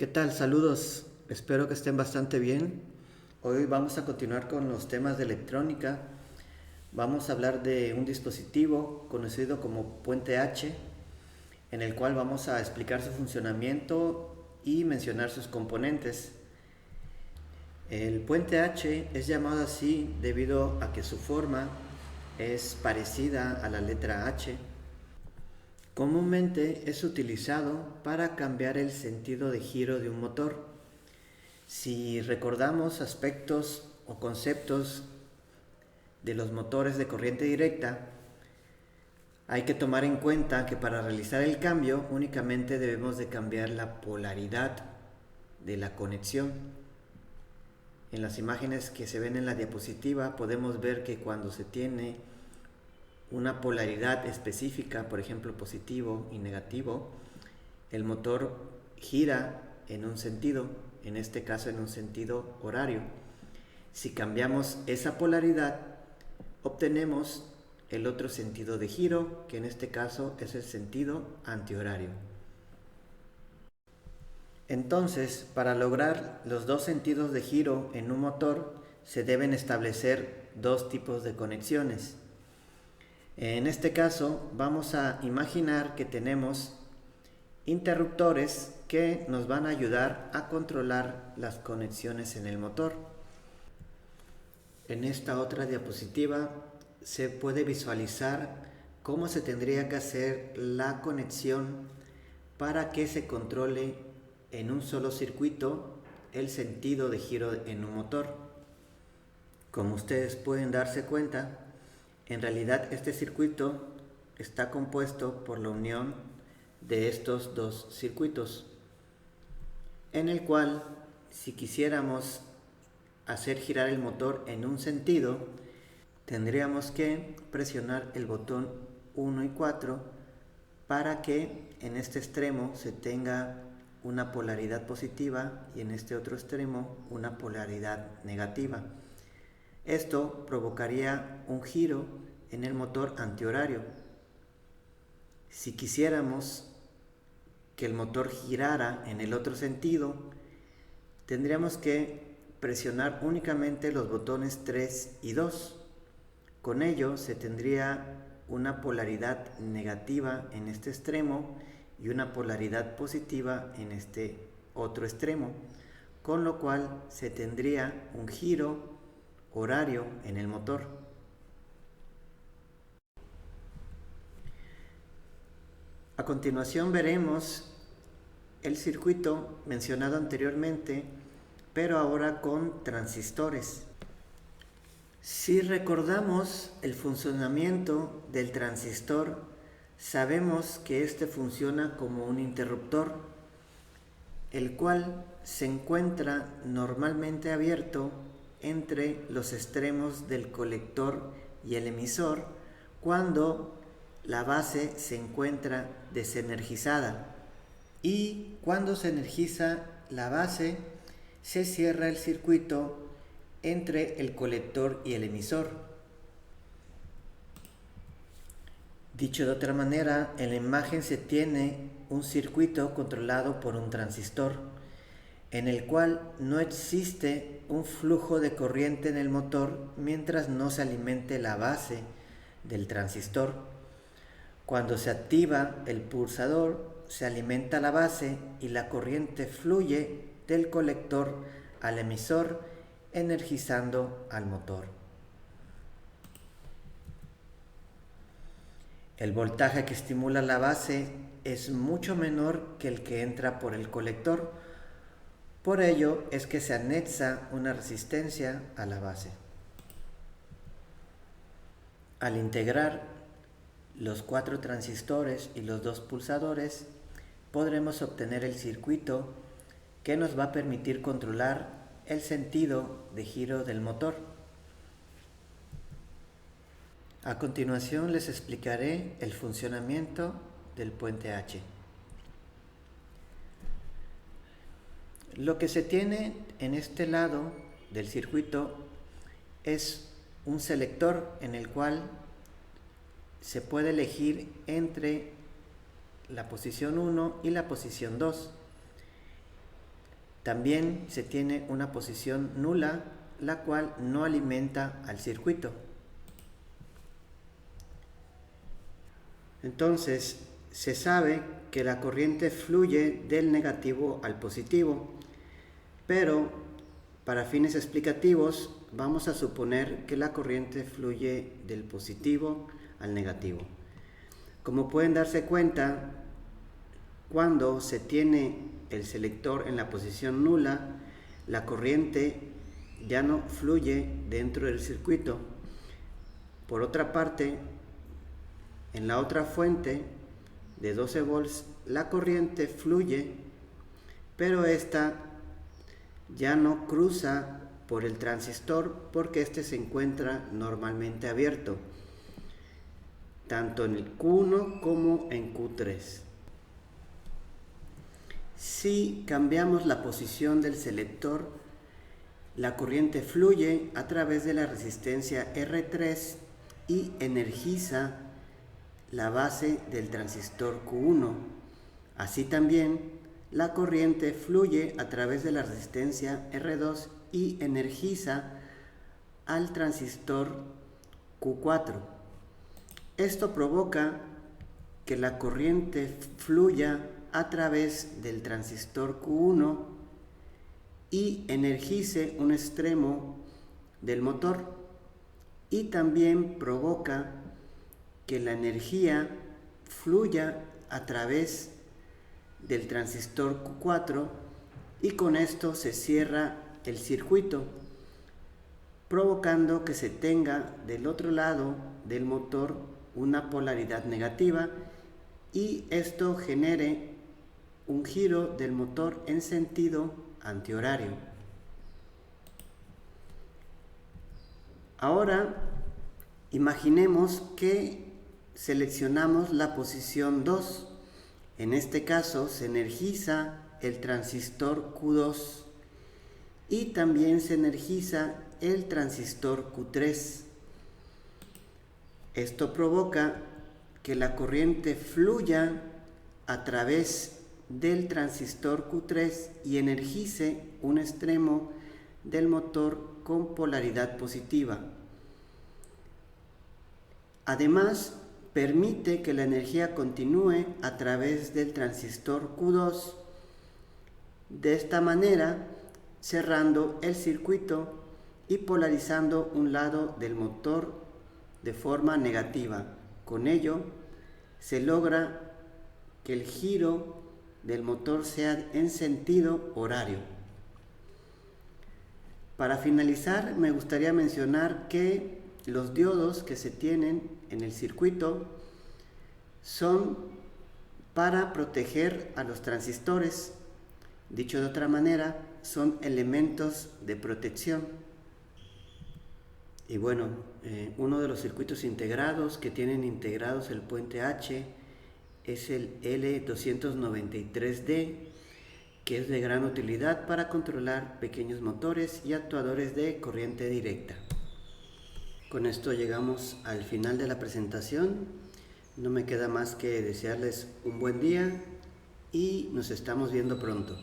¿Qué tal? Saludos. Espero que estén bastante bien. Hoy vamos a continuar con los temas de electrónica. Vamos a hablar de un dispositivo conocido como puente H, en el cual vamos a explicar su funcionamiento y mencionar sus componentes. El puente H es llamado así debido a que su forma es parecida a la letra H. Comúnmente es utilizado para cambiar el sentido de giro de un motor. Si recordamos aspectos o conceptos de los motores de corriente directa, hay que tomar en cuenta que para realizar el cambio únicamente debemos de cambiar la polaridad de la conexión. En las imágenes que se ven en la diapositiva podemos ver que cuando se tiene una polaridad específica, por ejemplo positivo y negativo, el motor gira en un sentido, en este caso en un sentido horario. Si cambiamos esa polaridad, obtenemos el otro sentido de giro, que en este caso es el sentido antihorario. Entonces, para lograr los dos sentidos de giro en un motor, se deben establecer dos tipos de conexiones. En este caso, vamos a imaginar que tenemos interruptores que nos van a ayudar a controlar las conexiones en el motor. En esta otra diapositiva se puede visualizar cómo se tendría que hacer la conexión para que se controle en un solo circuito el sentido de giro en un motor. Como ustedes pueden darse cuenta, en realidad este circuito está compuesto por la unión de estos dos circuitos, en el cual si quisiéramos hacer girar el motor en un sentido, tendríamos que presionar el botón 1 y 4 para que en este extremo se tenga una polaridad positiva y en este otro extremo una polaridad negativa. Esto provocaría un giro en el motor antihorario. Si quisiéramos que el motor girara en el otro sentido, tendríamos que presionar únicamente los botones 3 y 2. Con ello se tendría una polaridad negativa en este extremo y una polaridad positiva en este otro extremo, con lo cual se tendría un giro horario en el motor. A continuación veremos el circuito mencionado anteriormente, pero ahora con transistores. Si recordamos el funcionamiento del transistor, sabemos que este funciona como un interruptor, el cual se encuentra normalmente abierto entre los extremos del colector y el emisor cuando la base se encuentra desenergizada. Y cuando se energiza la base, se cierra el circuito entre el colector y el emisor. Dicho de otra manera, en la imagen se tiene un circuito controlado por un transistor, en el cual no existe un flujo de corriente en el motor mientras no se alimente la base del transistor. Cuando se activa el pulsador, se alimenta la base y la corriente fluye del colector al emisor, energizando al motor. El voltaje que estimula la base es mucho menor que el que entra por el colector. Por ello es que se anexa una resistencia a la base. Al integrar los 4 transistores y los 2 pulsadores, podremos obtener el circuito que nos va a permitir controlar el sentido de giro del motor. A continuación les explicaré el funcionamiento del puente H. Lo que se tiene en este lado del circuito es un selector en el cual se puede elegir entre la posición 1 y la posición 2. También se tiene una posición nula, la cual no alimenta al circuito. Entonces, se sabe que la corriente fluye del negativo al positivo, pero para fines explicativos vamos a suponer que la corriente fluye del positivo al negativo. Como pueden darse cuenta, cuando se tiene el selector en la posición nula, la corriente ya no fluye dentro del circuito. Por otra parte, en la otra fuente de 12 volts, la corriente fluye, pero esta ya no cruza por el transistor porque este se encuentra normalmente abierto, tanto en el Q1 como en Q3. Si cambiamos la posición del selector, la corriente fluye a través de la resistencia R3 y energiza la base del transistor Q1. Así también, la corriente fluye a través de la resistencia R2 y energiza al transistor Q4. Esto provoca que la corriente fluya a través del transistor Q1 y energice un extremo del motor, y también provoca que la energía fluya a través del transistor Q4 y con esto se cierra el circuito, provocando que se tenga del otro lado del motor una polaridad negativa y esto genere un giro del motor en sentido antihorario. Ahora imaginemos que seleccionamos la posición 2. En este caso se energiza el transistor Q2 y también se energiza el transistor Q3. Esto provoca que la corriente fluya a través del transistor Q3 y energice un extremo del motor con polaridad positiva. Además, permite que la energía continúe a través del transistor Q2, de esta manera cerrando el circuito y polarizando un lado del motor de forma negativa. Con ello, se logra que el giro del motor sea en sentido horario. Para finalizar, me gustaría mencionar que los diodos que se tienen en el circuito son para proteger a los transistores. Dicho de otra manera, son elementos de protección. Y bueno, uno de los circuitos integrados que tienen integrados el puente H es el L293D, que es de gran utilidad para controlar pequeños motores y actuadores de corriente directa. Con esto llegamos al final de la presentación. No me queda más que desearles un buen día y nos estamos viendo pronto.